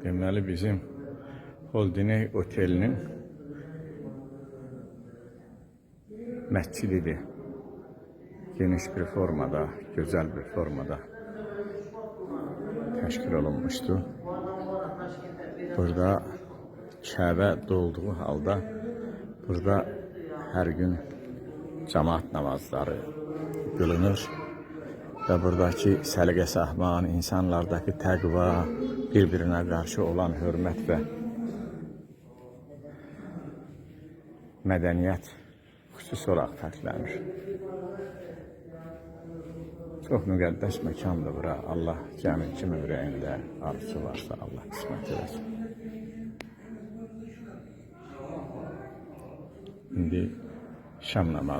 Deməli bizim Holdiney Otelinin məscididir. Geniş bir formada, güzel bir formada təşkil olunmuşdu. Burada Kəbə dolduğu halda burada hər gün cemaat namazları qılınır və buradakı səliqə-səhman, insanlardakı təqva, bir-birinə qarşı olan hörmət və mədəniyyət xüsusi olaraq fərqlənir. Çox müqəddəs məkandır bura. Allah cəmi kimi ürəyində arzusu varsa Allah qismət edəsin. İndi şam namazı.